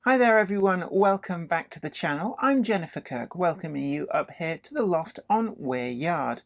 Hi there everyone, welcome back to the channel. I'm Jennifer Kirk, welcoming you up here to the Loft on Weir Yard.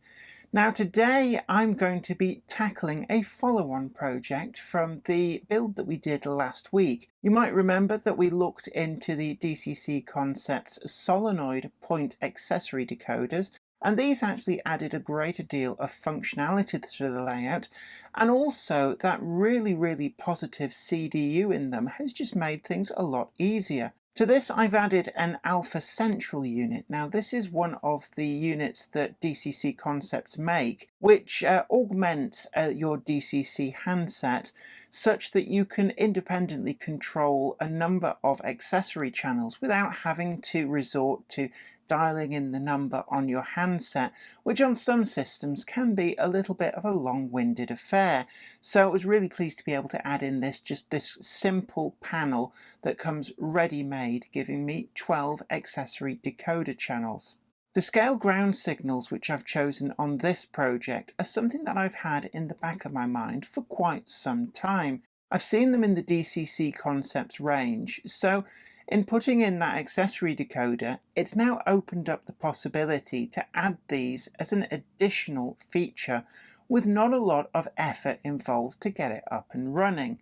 Now today I'm going to be tackling a follow-on project from the build that we did last week. You might remember that we looked into the DCC Concepts solenoid point accessory decoders, and these actually added a greater deal of functionality to the layout, and also that really positive CDU in them has just made things a lot easier. To this I've added an Alpha Central unit. Now this is one of the units that DCC Concepts make, which augment your DCC handset such that you can independently control a number of accessory channels without having to resort to dialing in the number on your handset, which on some systems can be a little bit of a long-winded affair. So I was really pleased to be able to add in this simple panel that comes ready-made, giving me 12 accessory decoder channels. The scale ground signals which I've chosen on this project are something that I've had in the back of my mind for quite some time. I've seen them in the DCC Concepts range, so in putting in that accessory decoder, it's now opened up the possibility to add these as an additional feature with not a lot of effort involved to get it up and running.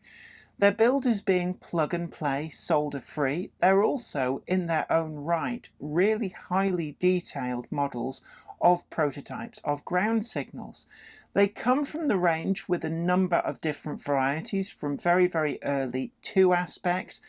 Their build is being plug and play, solder free. They're also in their own right really highly detailed models of prototypes of ground signals. They come from the range with a number of different varieties, from very early 2 aspect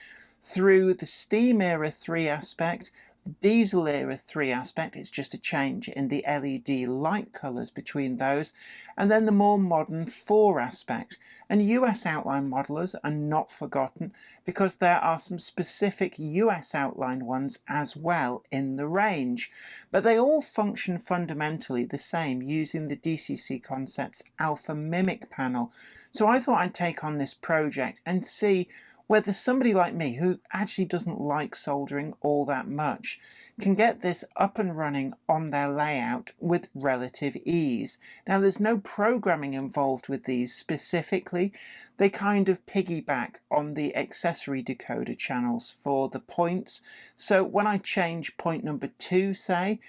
through the steam era 3 aspect, the diesel era 3 aspect, it's just a change in the LED light colours between those, and then the more modern 4 aspect. And US outline modelers are not forgotten, because there are some specific US outlined ones as well in the range. But they all function fundamentally the same using the DCC Concepts Alpha Mimic panel. So I thought I'd take on this project and see whether somebody like me, who actually doesn't like soldering all that much, can get this up and running on their layout with relative ease. Now there's no programming involved with these specifically. They kind of piggyback on the accessory decoder channels for the points. So when I change point number 2, say,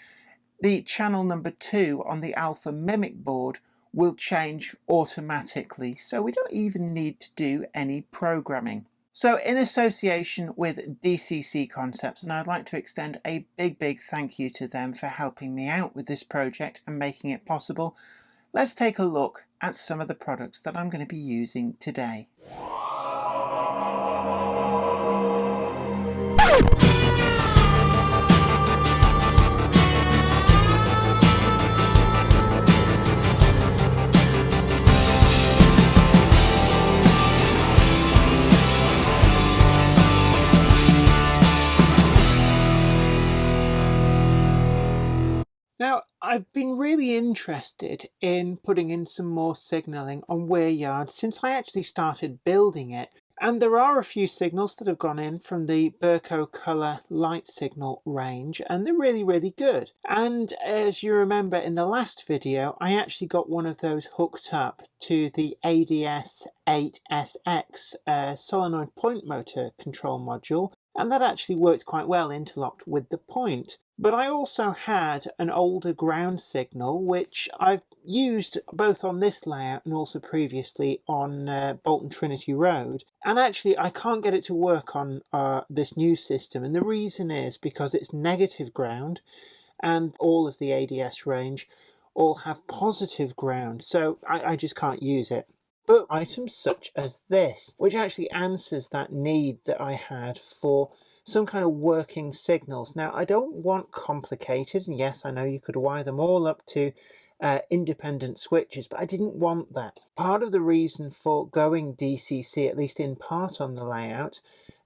the channel number 2 on the Alpha Mimic board will change automatically. So we don't even need to do any programming. So in association with DCC Concepts, and I'd like to extend a big thank you to them for helping me out with this project and making it possible, let's take a look at some of the products that I'm going to be using today. Now, I've been really interested in putting in some more signalling on Weir Yard since I actually started building it. And there are a few signals that have gone in from the Burco Colour light signal range, and they're really good. And as you remember in the last video, I actually got one of those hooked up to the ADS-8SX solenoid point motor control module, and that actually works quite well interlocked with the point. But I also had an older ground signal which I've used both on this layout and also previously on Bolton Trinity Road, and actually I can't get it to work on this new system, and the reason is because it's negative ground and all of the ADS range all have positive ground, so I just can't use it. But items such as this, which actually answers that need that I had for some kind of working signals. Now I don't want complicated, and yes, I know you could wire them all up to independent switches, but I didn't want that. Part of the reason for going DCC, at least in part on the layout,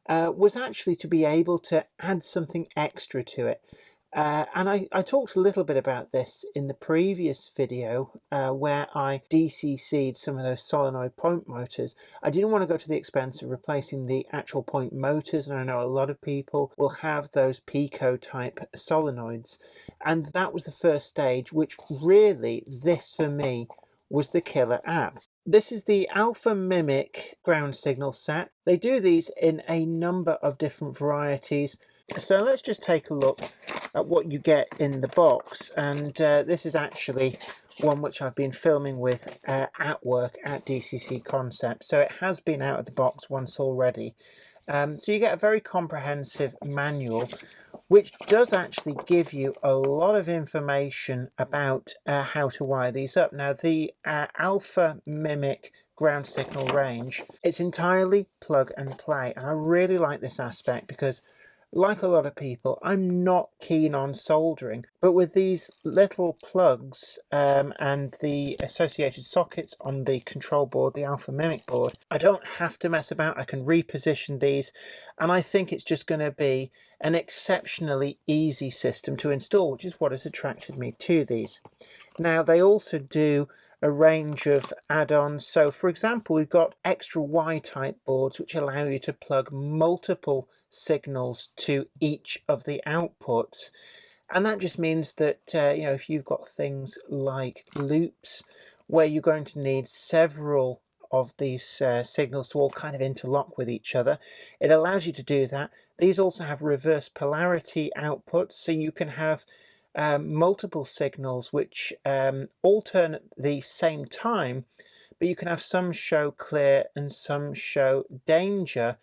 was actually to be able to add something extra to it. And I talked a little bit about this in the previous video where I DCC'd some of those solenoid point motors. I didn't want to go to the expense of replacing the actual point motors, and I know a lot of people will have those Pico type solenoids, and that was the first stage, which really, this for me was the killer app. This is the Alpha Mimic ground signal set. They do these in a number of different varieties. So let's just take a look at what you get in the box. And this is actually one which I've been filming with at work at DCC Concept. So it has been out of the box once already. So you get a very comprehensive manual, which does actually give you a lot of information about how to wire these up. Now, the Alpha Mimic ground signal range, it's entirely plug and play. And I really like this aspect because, like a lot of people, I'm not keen on soldering, but with these little plugs and the associated sockets on the control board, the Alpha Mimic board, I don't have to mess about. I can reposition these, and I think it's just going to be an exceptionally easy system to install, which is what has attracted me to these. Now, they also do a range of add-ons. So, for example, we've got extra Y-type boards which allow you to plug multiple signals to each of the outputs, and that just means that you know, if you've got things like loops where you're going to need several of these signals to all kind of interlock with each other, it allows you to do that. These also have reverse polarity outputs, so you can have multiple signals which all turn at the same time, but you can have some show clear and some show danger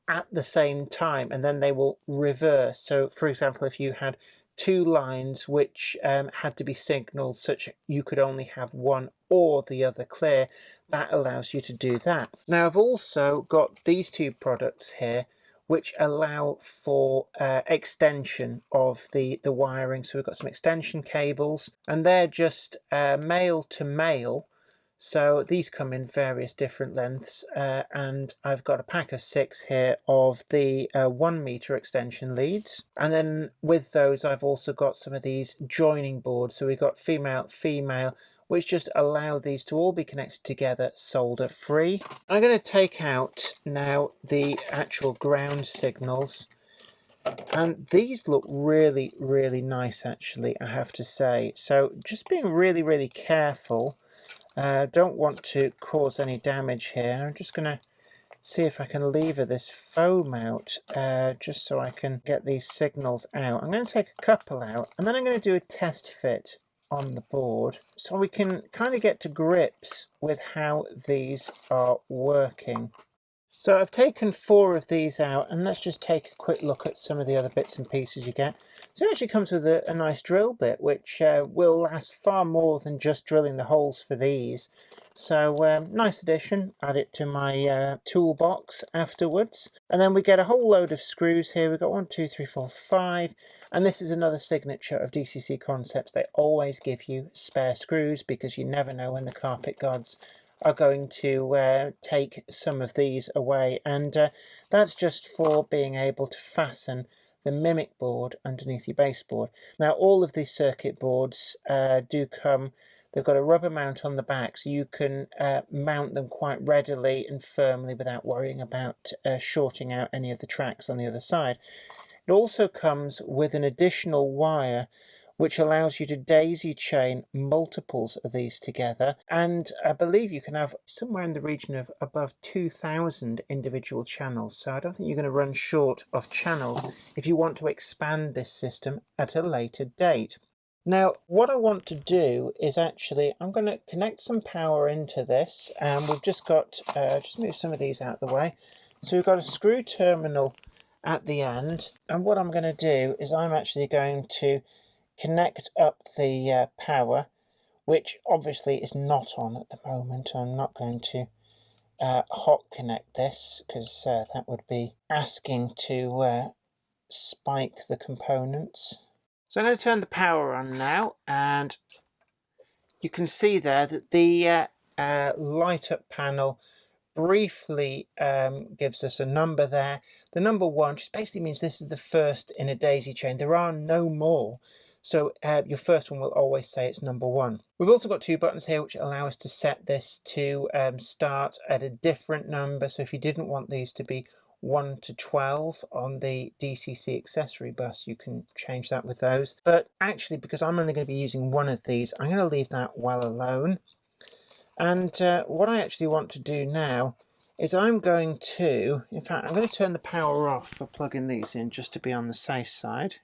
at the same time, and then they will reverse. So, for example, if you had two lines which had to be signaled such you could only have one or the other clear, that allows you to do that. Now, I've also got these two products here which allow for extension of the wiring. So we've got some extension cables, and they're just male to male. So these come in various different lengths, and I've got a pack of 6 here of the 1 meter extension leads. And then with those, I've also got some of these joining boards. So we've got female, female, which just allow these to all be connected together solder free. I'm going to take out now the actual ground signals. And these look really, really nice, actually, I have to say. So just being really, really careful. Don't want to cause any damage here. I'm just going to see if I can lever this foam out just so I can get these signals out. I'm going to take a couple out, and then I'm going to do a test fit on the board so we can kind of get to grips with how these are working. So I've taken 4 of these out, and let's just take a quick look at some of the other bits and pieces you get. So it actually comes with a nice drill bit, which will last far more than just drilling the holes for these. So nice addition, add it to my toolbox afterwards. And then we get a whole load of screws here. We've got 1, 2, 3, 4, 5. And this is another signature of DCC Concepts. They always give you spare screws because you never know when the carpet gods are going to take some of these away, and that's just for being able to fasten the Mimic board underneath your baseboard. Now, all of these circuit boards do come, they've got a rubber mount on the back, so you can mount them quite readily and firmly without worrying about shorting out any of the tracks on the other side. It also comes with an additional wire which allows you to daisy chain multiples of these together, and I believe you can have somewhere in the region of above 2,000 individual channels. So I don't think you're going to run short of channels if you want to expand this system at a later date. Now, what I want to do is actually, I'm going to connect some power into this, and we've just got, just move some of these out of the way. So we've got a screw terminal at the end, and what I'm going to do is I'm actually going to connect up the power, which obviously is not on at the moment. I'm not going to hot connect this because that would be asking to spike the components. So I'm going to turn the power on now, and you can see there that the light up panel briefly gives us a number there. The number 1 just basically means this is the first in a daisy chain. There are no more. So your first one will always say it's number 1. We've also got 2 buttons here which allow us to set this to start at a different number. So if you didn't want these to be 1 to 12 on the DCC accessory bus, you can change that with those. But actually, because I'm only going to be using one of these, I'm going to leave that well alone. And what I actually want to do now is I'm going to, in fact, I'm going to turn the power off for plugging these in just to be on the safe side.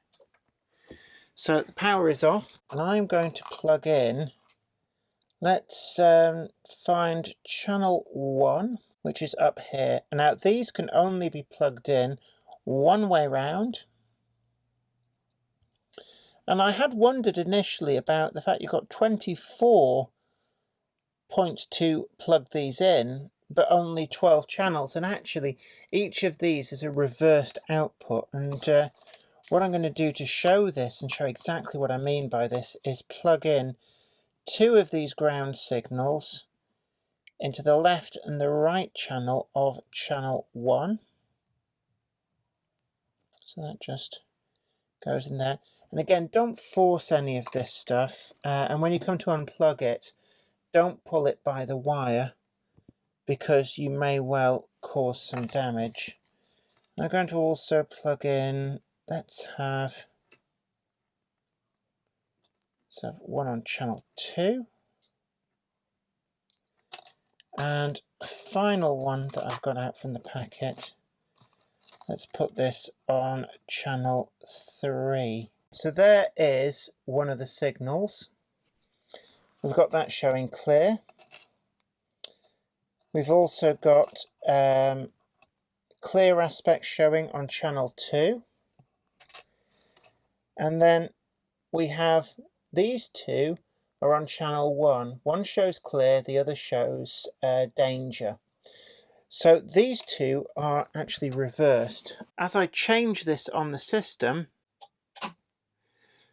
So the power is off and I'm going to plug in, let's find channel 1, which is up here. Now these can only be plugged in one way round. And I had wondered initially about the fact you've got 24 points to plug these in, but only 12 channels, and actually each of these is a reversed output. And what I'm going to do to show this and show exactly what I mean by this is plug in 2 of these ground signals into the left and the right channel of channel 1. So that just goes in there. And again, don't force any of this stuff, and when you come to unplug it, don't pull it by the wire because you may well cause some damage. I'm going to also plug in, let's have, so one on channel 2. And a final one that I've got out from the packet, let's put this on channel 3. So there is one of the signals. We've got that showing clear. We've also got clear aspect showing on channel 2. And then we have these two are on channel 1. One shows clear, the other shows danger. So these two are actually reversed. As I change this on the system,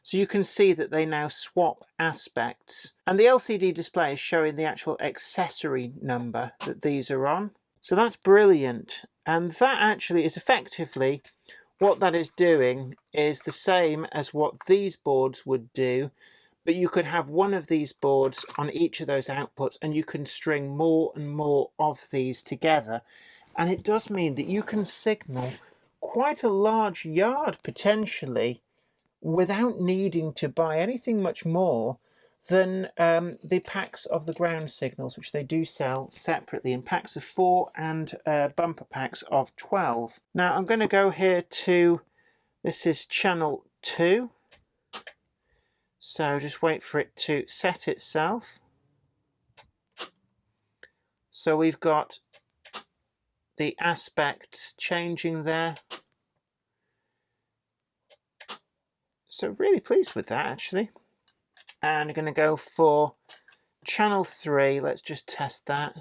so you can see that they now swap aspects. And the LCD display is showing the actual accessory number that these are on. So that's brilliant. And that actually is effectively, what that is doing is the same as what these boards would do. But you could have one of these boards on each of those outputs and you can string more and more of these together. And it does mean that you can signal quite a large yard potentially without needing to buy anything much more than the packs of the ground signals, which they do sell separately in packs of 4 and bumper packs of 12. Now I'm going to go here to, this is channel 2. So just wait for it to set itself. So we've got the aspects changing there. So really pleased with that actually. And I'm going to go for channel 3. Let's just test that.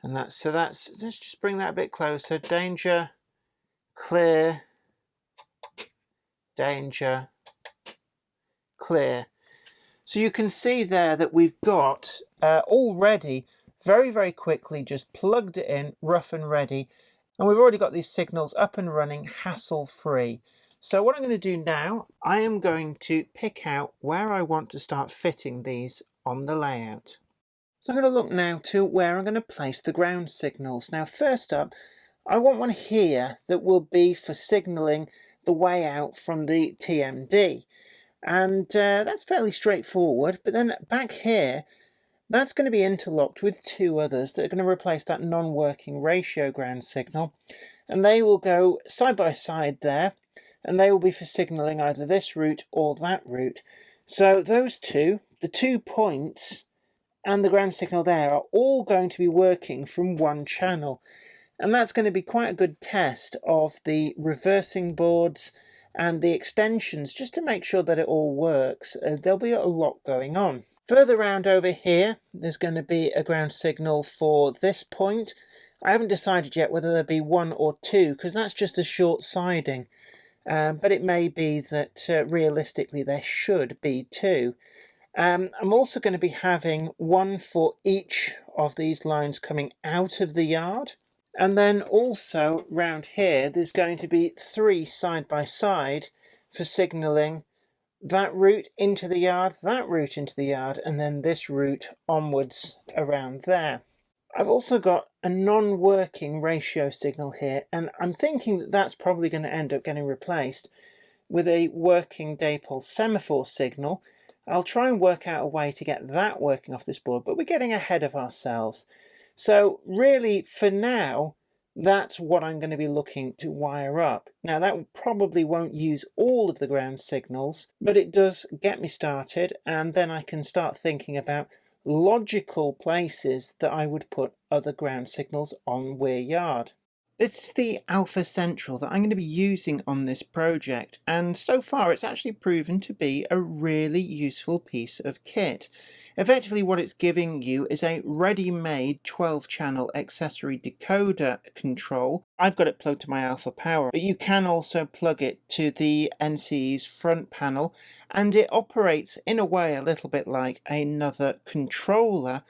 And that's, let's just bring that a bit closer. Danger, clear, danger, clear. So you can see there that we've got already very quickly just plugged it in, rough and ready. And we've already got these signals up and running hassle-free. So what I'm going to do now, I am going to pick out where I want to start fitting these on the layout. So I'm going to look now to where I'm going to place the ground signals. Now first up, I want one here that will be for signalling the way out from the TMD. And that's fairly straightforward, but then back here, that's going to be interlocked with 2 others that are going to replace that non-working ratio ground signal. And they will go side by side there. And they will be for signalling either this route or that route. So those two, the 2 points and the ground signal there, are all going to be working from one channel. And that's going to be quite a good test of the reversing boards and the extensions, just to make sure that it all works. There'll be a lot going on. Further round over here, there's going to be a ground signal for this point. I haven't decided yet whether there'll be 1 or 2, because that's just a short siding. But it may be that realistically there should be 2. I'm also going to be having 1 for each of these lines coming out of the yard. And then also round here there's going to be 3 side by side for signalling that route into the yard, that route into the yard, and then this route onwards around there. I've also got a non-working ratio signal here, and I'm thinking that that's probably going to end up getting replaced with a working dipole semaphore signal. I'll try and work out a way to get that working off this board, but we're getting ahead of ourselves. So really, for now, that's what I'm going to be looking to wire up. Now, that probably won't use all of the ground signals, but it does get me started, and then I can start thinking about logical places that I would put other ground signals on Weir Yard. This is the Alpha Central that I'm going to be using on this project, and so far it's actually proven to be a really useful piece of kit. Effectively what it's giving you is a ready-made 12-channel accessory decoder control. I've got it plugged to my Alpha Power, but you can also plug it to the NCE's front panel, and it operates in a way a little bit like another controller,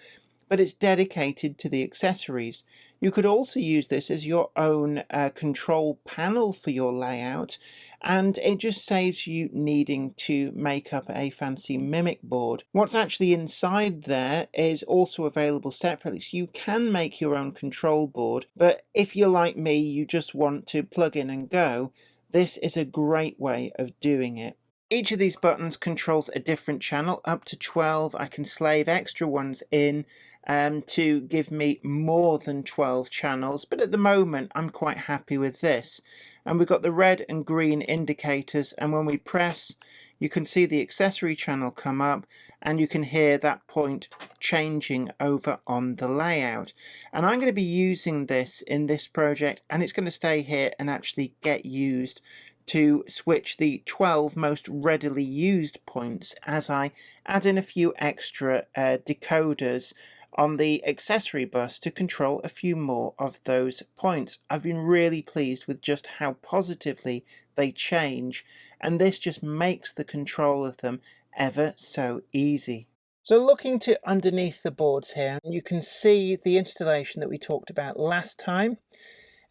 but it's dedicated to the accessories. You could also use this as your own control panel for your layout, and it just saves you needing to make up a fancy mimic board. What's actually inside there is also available separately, so you can make your own control board, but if you're like me, you just want to plug in and go, this is a great way of doing it. Each of these buttons controls a different channel, up to 12. I can slave extra ones in to give me more than 12 channels, but at the moment I'm quite happy with this. And we've got the red and green indicators, and when we press, you can see the accessory channel come up, and you can hear that point changing over on the layout. And I'm going to be using this in this project, and it's going to stay here and actually get used to switch the 12 most readily used points as I add in a few extra decoders on the accessory bus to control a few more of those points. I've been really pleased with just how positively they change, and this just makes the control of them ever so easy. So looking to underneath the boards here, you can see the installation that we talked about last time.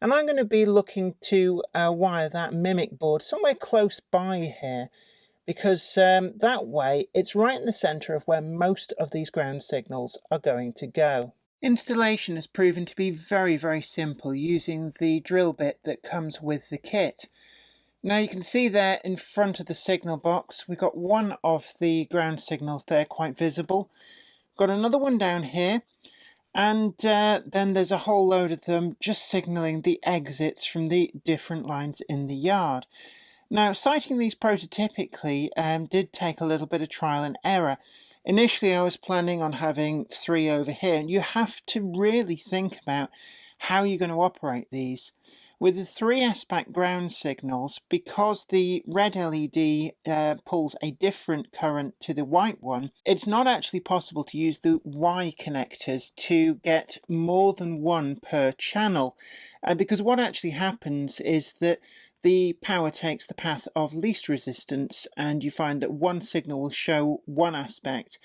And I'm going to be looking to wire that mimic board somewhere close by here, because that way it's right in the centre of where most of these ground signals are going to go. Installation has proven to be very, very simple using the drill bit that comes with the kit. Now you can see there in front of the signal box, we've got one of the ground signals there quite visible. Got another one down here. And then there's a whole load of them just signalling the exits from the different lines in the yard. Now, sighting these prototypically did take a little bit of trial and error. Initially, I was planning on having 3 over here, and you have to really think about how you're going to operate these. With the 3 aspect ground signals, because the red LED pulls a different current to the white one, it's not actually possible to use the Y connectors to get more than one per channel, because what actually happens is that the power takes the path of least resistance, and you find that one signal will show one aspect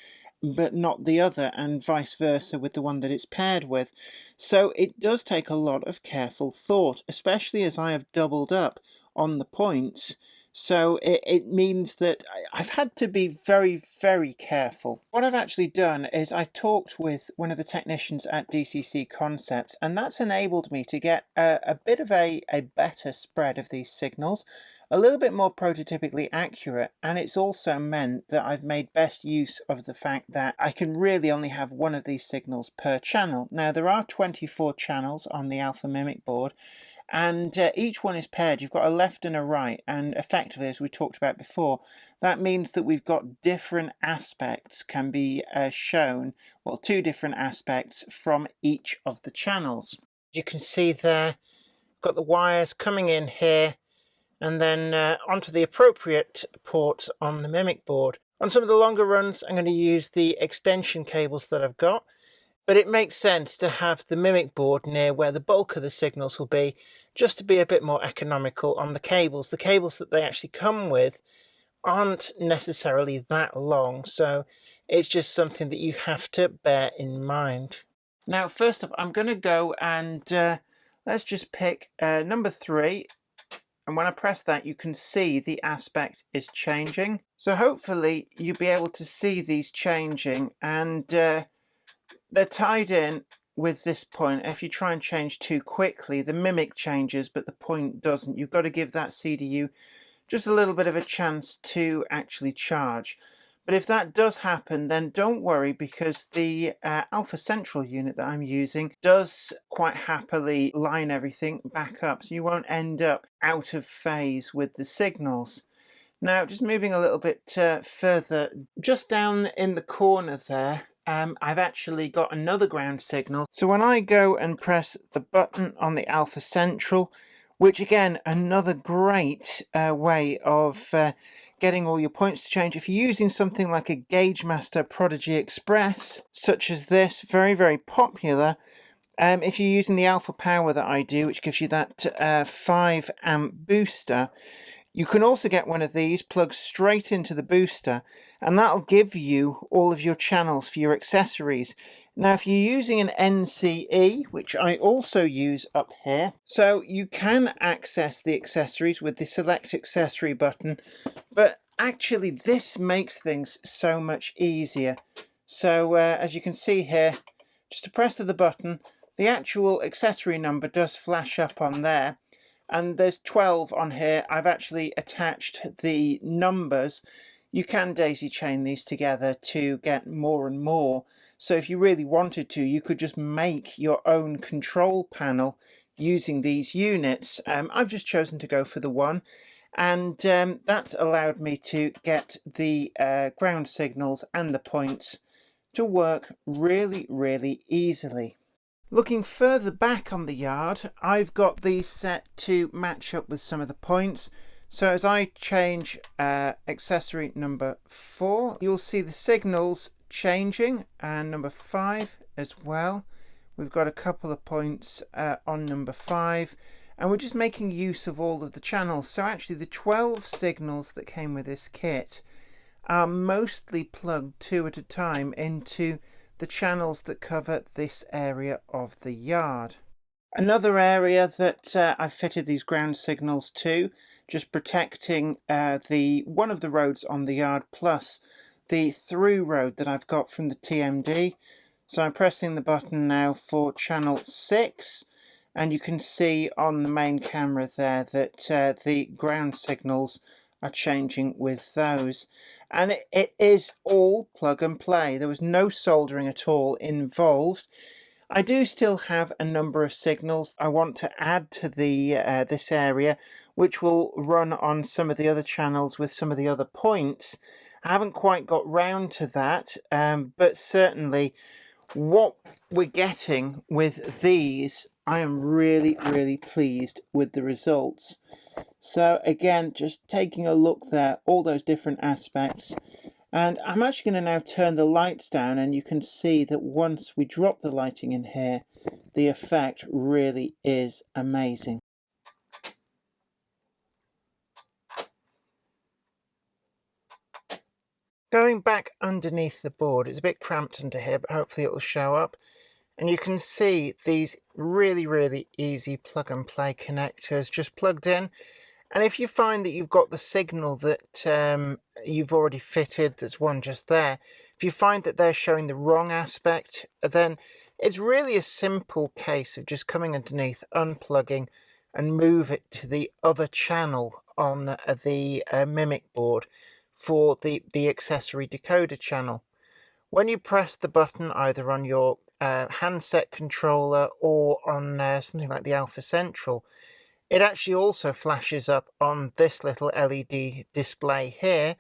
but not the other, and vice versa with the one that it's paired with. So it does take a lot of careful thought, especially as I have doubled up on the points. So it means that I've had to be very, very careful. What I've actually done is I've talked with one of the technicians at DCC Concepts, and that's enabled me to get a bit of a better spread of these signals, a little bit more prototypically accurate, and it's also meant that I've made best use of the fact that I can really only have one of these signals per channel. Now there are 24 channels on the Alpha Mimic board, and each one is paired. You've got a left and a right, and effectively, as we talked about before, that means that we've got different aspects can be shown, well, 2 different aspects from each of the channels. You can see there, got the wires coming in here, and then onto the appropriate ports on the Mimic board. On some of the longer runs, I'm going to use the extension cables that I've got, but it makes sense to have the Mimic board near where the bulk of the signals will be, just to be a bit more economical on the cables. The cables that they actually come with aren't necessarily that long, so it's just something that you have to bear in mind. Now, first up, I'm going to go and let's just pick number 3. And when I press that, you can see the aspect is changing. So hopefully you'll be able to see these changing, and they're tied in with this point. If you try and change too quickly, the Mimic changes, but the point doesn't. You've got to give that CDU just a little bit of a chance to actually charge. But if that does happen, then don't worry, because the Alpha Central unit that I'm using does quite happily line everything back up, so you won't end up out of phase with the signals. Now, just moving a little bit further, just down in the corner there, I've actually got another ground signal. So when I go and press the button on the Alpha Central, which again, another great way of getting all your points to change. If you're using something like a Gauge Master Prodigy Express, such as this, very, very popular. If you're using the Alpha Power that I do, which gives you that 5 amp booster, you can also get one of these plugged straight into the booster, and that'll give you all of your channels for your accessories. Now, if you're using an NCE, which I also use up here, so you can access the accessories with the Select Accessory button, but actually this makes things so much easier. So as you can see here, just to press the button, the actual accessory number does flash up on there. And there's 12 on here. I've actually attached the numbers. You can daisy chain these together to get more and more. So if you really wanted to, you could just make your own control panel using these units. I've just chosen to go for the one, and that's allowed me to get the ground signals and the points to work really, really easily. Looking further back on the yard, I've got these set to match up with some of the points. So as I change accessory number 4, you'll see the signals changing, and number 5 as well. We've got a couple of points on number 5, and we're just making use of all of the channels. So actually the 12 signals that came with this kit are mostly plugged 2 at a time into the channels that cover this area of the yard. Another area that I've fitted these ground signals to, just protecting one of the roads on the yard, plus the through road that I've got from the TMD. So I'm pressing the button now for channel 6, and you can see on the main camera there that the ground signals are changing with those, and it is all plug and play. There was no soldering at all involved. I do still have a number of signals I want to add to the this area, which will run on some of the other channels with some of the other points. I haven't quite got round to that, but certainly what we're getting with these, I am really, really pleased with the results. So again, just taking a look there, all those different aspects. And I'm actually going to now turn the lights down, and you can see that once we drop the lighting in here, the effect really is amazing. Going back underneath the board, it's a bit cramped under here, but hopefully it will show up. And you can see these really, really easy plug and play connectors just plugged in. And if you find that you've got the signal that you've already fitted, there's one just there, if you find that they're showing the wrong aspect, then it's really a simple case of just coming underneath, unplugging, and move it to the other channel on the Mimic board for the accessory decoder channel. When you press the button either on your handset controller or on something like the Alpha Central, it actually also flashes up on this little LED display here.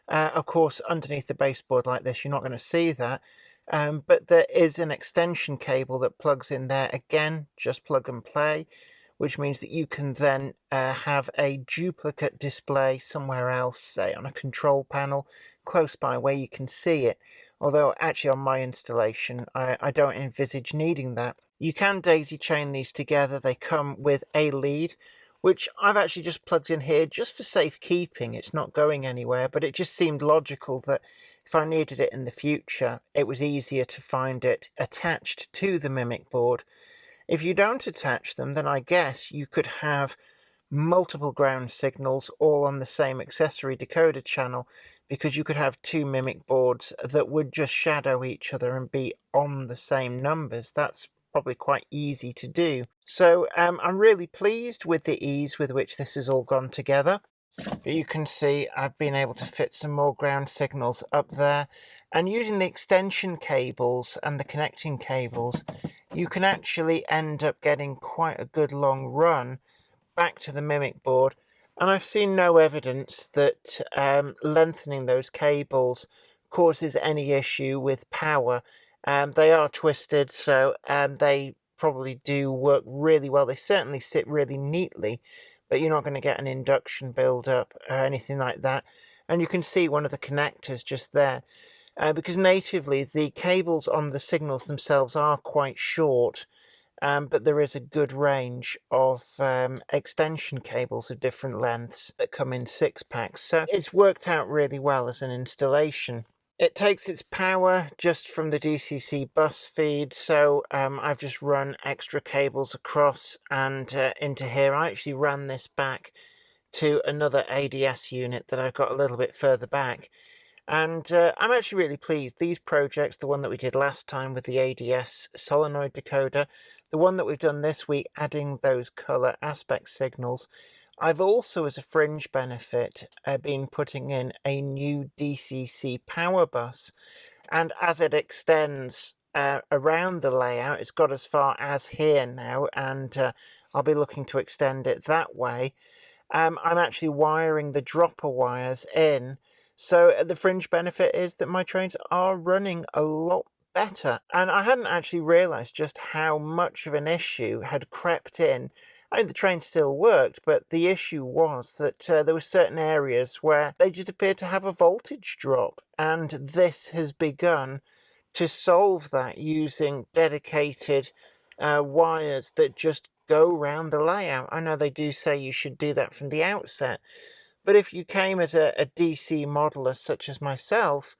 Of course, underneath the baseboard like this, you're not going to see that. But there is an extension cable that plugs in there. Again, just plug and play, which means that you can then have a duplicate display somewhere else, say on a control panel close by where you can see it. Although actually on my installation, I don't envisage needing that. You can daisy chain these together. They come with a lead, which I've actually just plugged in here just for safekeeping. It's not going anywhere, but it just seemed logical that if I needed it in the future, it was easier to find it attached to the Mimic board. If you don't attach them, then I guess you could have multiple ground signals all on the same accessory decoder channel, because you could have 2 Mimic boards that would just shadow each other and be on the same numbers. That's probably quite easy to do. So I'm really pleased with the ease with which this has all gone together. But you can see I've been able to fit some more ground signals up there, and using the extension cables and the connecting cables, you can actually end up getting quite a good long run back to the Mimic board. And I've seen no evidence that lengthening those cables causes any issue with power. They are twisted, so they probably do work really well. They certainly sit really neatly, but you're not going to get an induction build-up or anything like that. And you can see one of the connectors just there. Because natively, the cables on the signals themselves are quite short, but there is a good range of extension cables of different lengths that come in 6-packs. So it's worked out really well as an installation. It takes its power just from the DCC bus feed, so I've just run extra cables across and into here. I actually ran this back to another ADS unit that I've got a little bit further back. And I'm actually really pleased. These projects, the one that we did last time with the ADS solenoid decoder, the one that we've done this week, adding those colour aspect signals, I've also, as a fringe benefit, been putting in a new DCC power bus. And as it extends around the layout, it's got as far as here now, and I'll be looking to extend it that way. I'm actually wiring the dropper wires in. So the fringe benefit is that my trains are running a lot better. And I hadn't actually realised just how much of an issue had crept in. I mean, the train still worked, but the issue was that there were certain areas where they just appeared to have a voltage drop. And this has begun to solve that using dedicated wires that just go round the layout. I know they do say you should do that from the outset, but if you came as a DC modeler such as myself,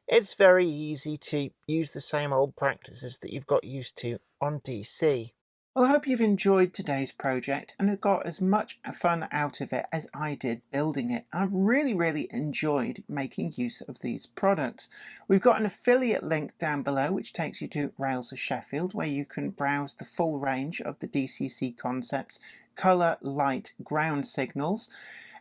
it's very easy to use the same old practices that you've got used to on DC. Well, I hope you've enjoyed today's project and have got as much fun out of it as I did building it. I've really enjoyed making use of these products. We've got an affiliate link down below which takes you to Rails of Sheffield, where you can browse the full range of the DCC concepts, colour, light, ground signals.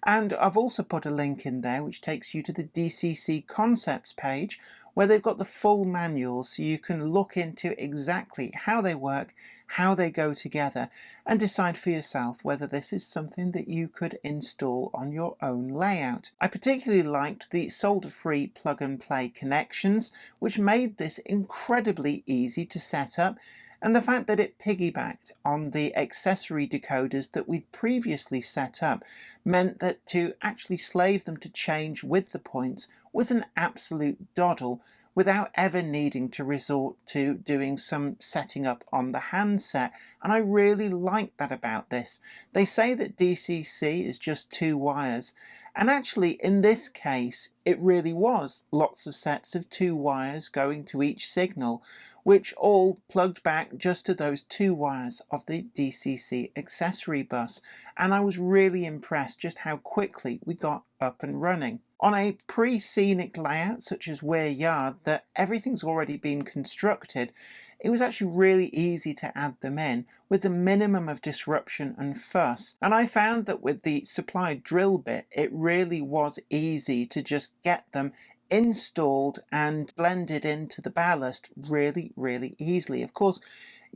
And I've also put a link in there which takes you to the DCC concepts page, where they've got the full manual, so you can look into exactly how they work, how they go together, and decide for yourself whether this is something that you could install on your own layout. I particularly liked the solder-free plug-and-play connections, which made this incredibly easy to set up, and the fact that it piggybacked on the accessory decoders that we'd previously set up meant that to actually slave them to change with the points was an absolute doddle, without ever needing to resort to doing some setting up on the handset. And I really like that about this. They say that DCC is just 2 wires, and actually in this case it really was lots of sets of 2 wires going to each signal, which all plugged back just to those 2 wires of the DCC accessory bus. And I was really impressed just how quickly we got up and running. On a pre-scenic layout such as Weir Yard, that everything's already been constructed, it was actually really easy to add them in with the minimum of disruption and fuss. And I found that with the supplied drill bit, it really was easy to just get them installed and blended into the ballast really easily. Of course,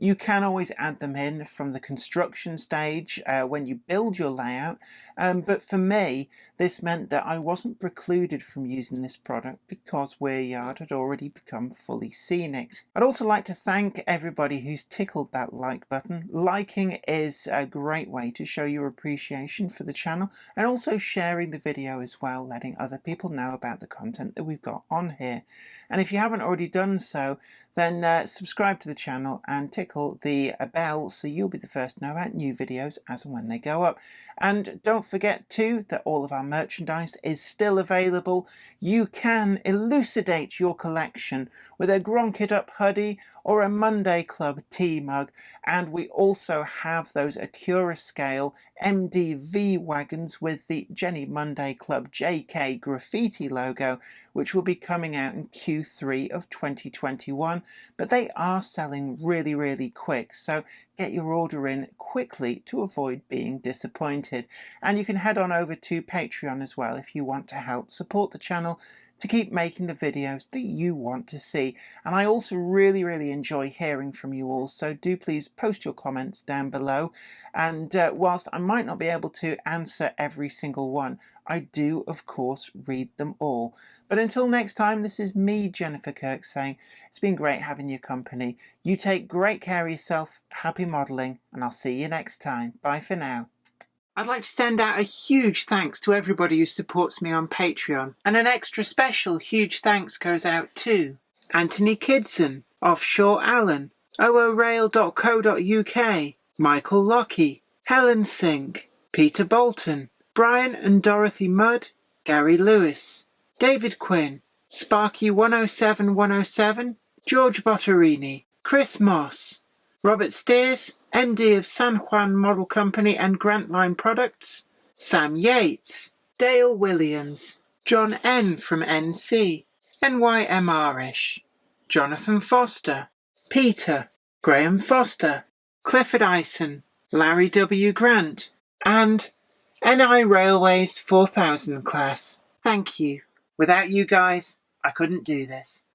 you can always add them in from the construction stage when you build your layout, but for me this meant that I wasn't precluded from using this product because Weir Yard had already become fully scenic. I'd also like to thank everybody who's tickled that like button. Liking is a great way to show your appreciation for the channel, and also sharing the video as well, letting other people know about the content that we've got on here. And if you haven't already done so, then subscribe to the channel and tickle the bell so you'll be the first to know about new videos as and when they go up. And don't forget too that all of our merchandise is still available. You can elucidate your collection with a Gronk It Up hoodie or a Monday Club tea mug, and we also have those Acura scale MDV wagons with the Jenny Monday Club JK graffiti logo, which will be coming out in Q3 of 2021, but they are selling really really quick, so get your order in quickly to avoid being disappointed. And you can head on over to Patreon as well if you want to help support the channel to keep making the videos that you want to see. And I also really enjoy hearing from you all, so do please post your comments down below. And whilst I might not be able to answer every single one, I do of course read them all. But until next time, this is me, Jennifer Kirk, saying it's been great having your company. You take great care of yourself, happy modelling, and I'll see you next time. Bye for now. I'd like to send out a huge thanks to everybody who supports me on Patreon. And an extra special huge thanks goes out to Anthony Kidson, Offshore Allen, oorail.co.uk, Michael Lockie, Helen Sink, Peter Bolton, Brian and Dorothy Mudd, Gary Lewis, David Quinn, Sparky107107, George Botterini, Chris Moss, Robert Steers, MD of San Juan Model Company and Grantline Products, Sam Yates, Dale Williams, John N from NC, NYMRish, Jonathan Foster, Peter, Graham Foster, Clifford Ison, Larry W. Grant, and NI Railways 4000 class. Thank you. Without you guys, I couldn't do this.